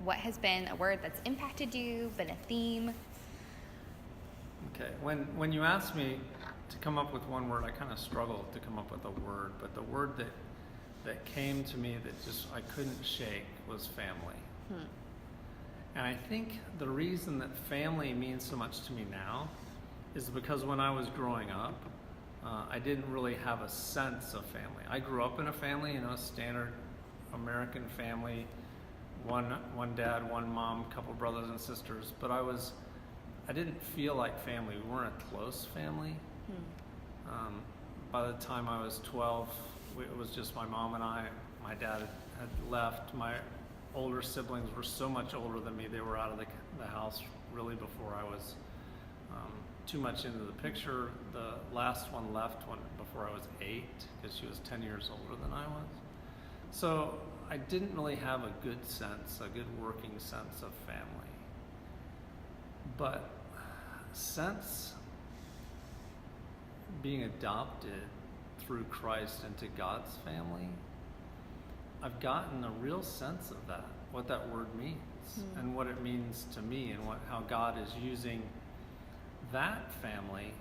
what has been a word that's impacted you, been a theme? Okay, when you asked me to come up with one word, I kind of struggled to come up with a word, but the word that came to me that just I couldn't shake was family. And I think the reason that family means so much to me now is because when I was growing up, I didn't really have a sense of family. I grew up in a family, a standard American family, one dad, one mom, couple brothers and sisters, but I didn't feel like family. We weren't a close family. By the time I was 12, it was just my mom and I. My dad had left. My older siblings were so much older than me. They were out of the house really before I was too much into the picture. The last one left before I was 8 because she was 10 years older than I was. So I didn't really have a good working sense of family. But since being adopted through Christ into God's family, I've gotten a real sense of that, what that word means, and what it means to me, and how God is using that family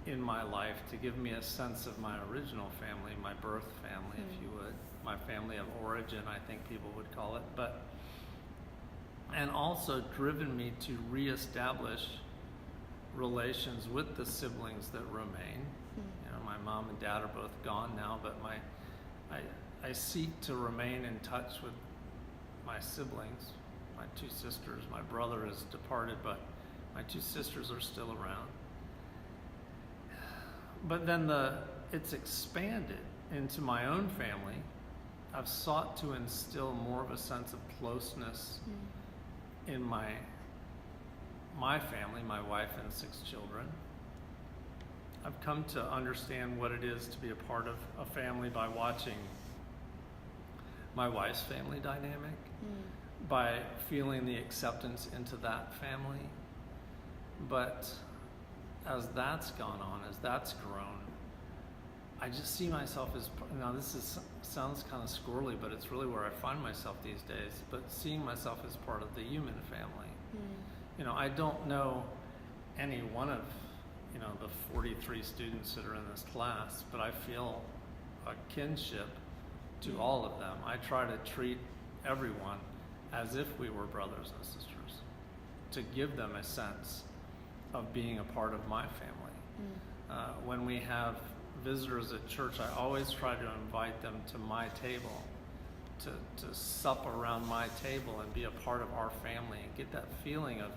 in my life to give me a sense of my original family, my birth family, if you would, my family of origin, I think people would call it, and also driven me to reestablish relations with the siblings that remain. My mom and dad are both gone now, but I seek to remain in touch with my siblings, my 2 sisters. My brother is departed, but my 2 sisters are still around. But then it's expanded into my own family. I've sought to instill more of a sense of closeness in my family, my wife and 6 children. I've come to understand what it is to be a part of a family by watching my wife's family dynamic, by feeling the acceptance into that family. But as that's gone on, as that's grown, I just see myself as, now sounds kind of squirrely, but it's really where I find myself these days, but seeing myself as part of the human family. I don't know any one of, the 43 students that are in this class, but I feel a kinship to all of them. I try to treat everyone as if we were brothers and sisters, to give them a sense of being a part of my family. When we have visitors at church, I always try to invite them to my table, to sup around my table and be a part of our family and get that feeling of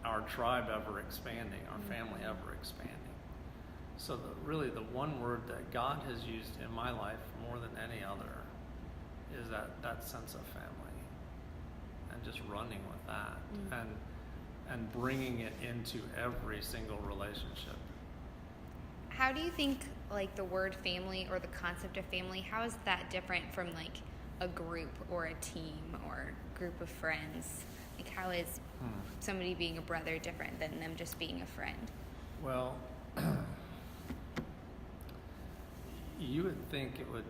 our tribe ever expanding, our family ever expanding. So really the one word that God has used in my life more than any other is that sense of family, and just running with that and bringing it into every single relationship. How do you think the word family or the concept of family, how is that different from a group or a team or group of friends? How is somebody being a brother different than them just being a friend? Well, you would think it would,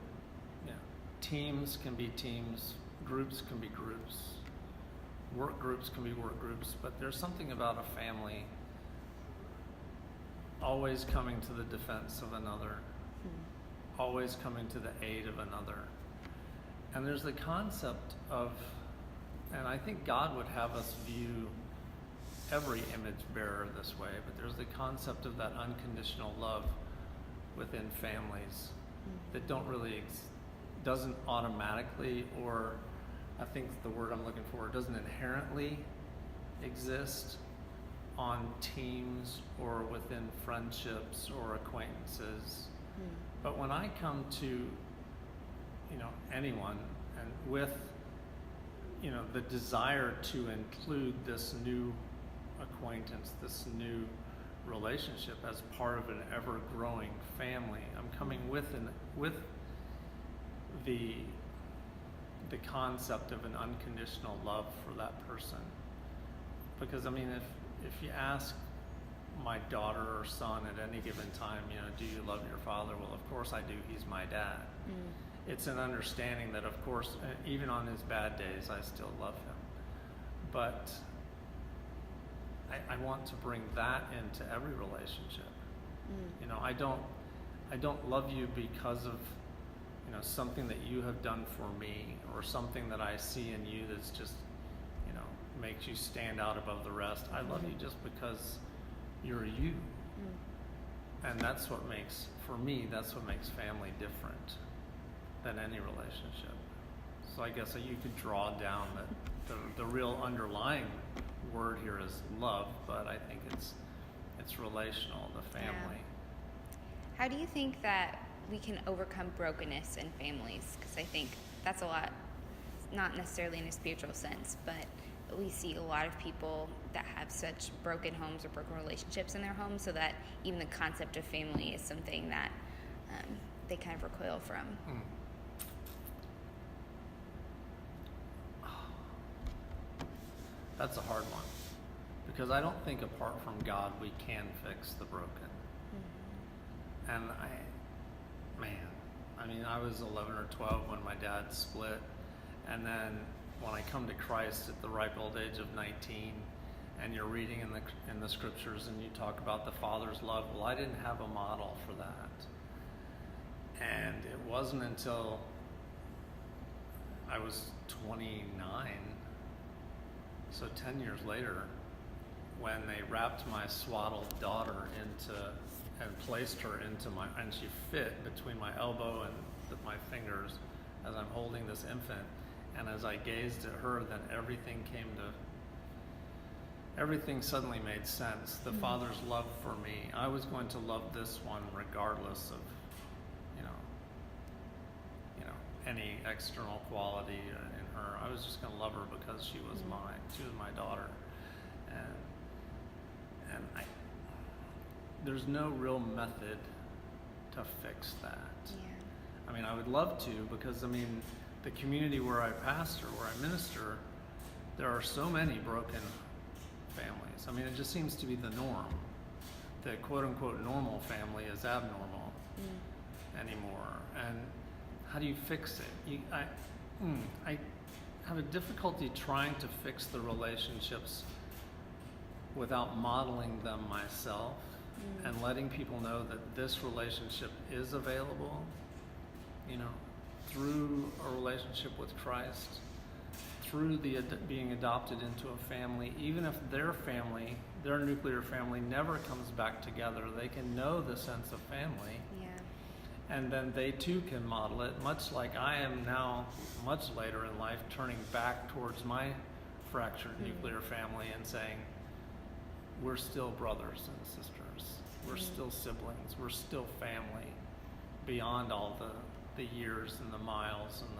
teams can be teams, groups can be groups, work groups can be work groups, but there's something about a family always coming to the defense of another, always coming to the aid of another. And there's the concept of, and I think God would have us view every image bearer this way, but there's the concept of that unconditional love within families that doesn't automatically, or I think the word I'm looking for, doesn't inherently exist on teams or within friendships or acquaintances. But when I come to anyone, and with the desire to include this new acquaintance, this new relationship as part of an ever-growing family, I'm coming with the concept of an unconditional love for that person. Because if you ask my daughter or son at any given time, do you love your father? Well, of course I do. He's my dad. It's an understanding that, of course, even on his bad days, I still love him. but I want to bring that into every relationship. You know, I don't love you because of, you know, something that you have done for me, or something that I see in you that's just, you know, makes you stand out above the rest. I love you just because you're you. And that's what makes, for me, that's what makes family different than any relationship. So I guess that you could draw down that the real underlying word here is love, but I think it's relational, the family. How do you think that we can overcome brokenness in families? Because I think that's a lot, not necessarily in a spiritual sense, but we see a lot of people that have such broken homes or broken relationships in their homes, so that even the concept of family is something that they kind of recoil from. That's a hard one, because I don't think apart from God we can fix the broken. And I mean, I was 11 or 12 when my dad split, and then when I come to Christ at the ripe old age of 19, and you're reading in the scriptures and you talk about the Father's love, well, I didn't have a model for that. And it wasn't until I was 29, so 10 years later, when they wrapped my swaddled daughter and placed her and she fit between my elbow and my fingers as I'm holding this infant. And as I gazed at her, then everything suddenly made sense. The Father's love for me. I was going to love this one regardless of, you know, any external quality in her. I was just going to love her because she was mine. She was my daughter. And there's no real method to fix that. Yeah. I mean, I would love to, because I mean, the community where I pastor, where I minister, there are so many broken families. I mean, it just seems to be the norm. The quote unquote normal family is abnormal anymore. And how do you fix it? I have a difficulty trying to fix the relationships without modeling them myself and letting people know that this relationship is available, you know, through a relationship with Christ, through being adopted into a family. Even if their family, their nuclear family, never comes back together, they can know the sense of family. Yeah. And then they too can model it, much like I am now, much later in life, turning back towards my fractured nuclear family and saying, we're still brothers and sisters. We're still siblings. We're still family, beyond all the years and the miles and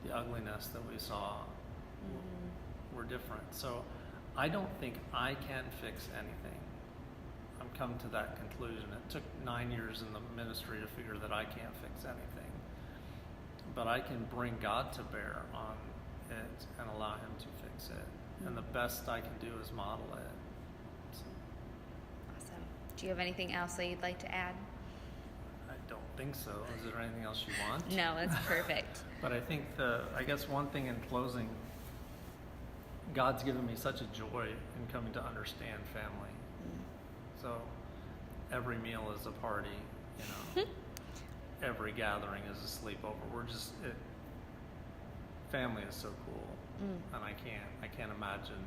the ugliness that we saw. We're different. So I don't think I can fix anything. I've come to that conclusion. It took 9 years in the ministry to figure that I can't fix anything. But I can bring God to bear on it and allow Him to fix it. And the best I can do is model it. So. Awesome. Do you have anything else that you'd like to add? I don't think so. Is there anything else you want? No, that's perfect. But I think I guess one thing in closing, God's given me such a joy in coming to understand family. So every meal is a party, you know. Every gathering is a sleepover. Family is so cool. And I can't imagine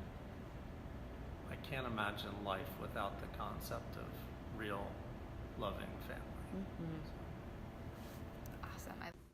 life without the concept of real loving family. Awesome.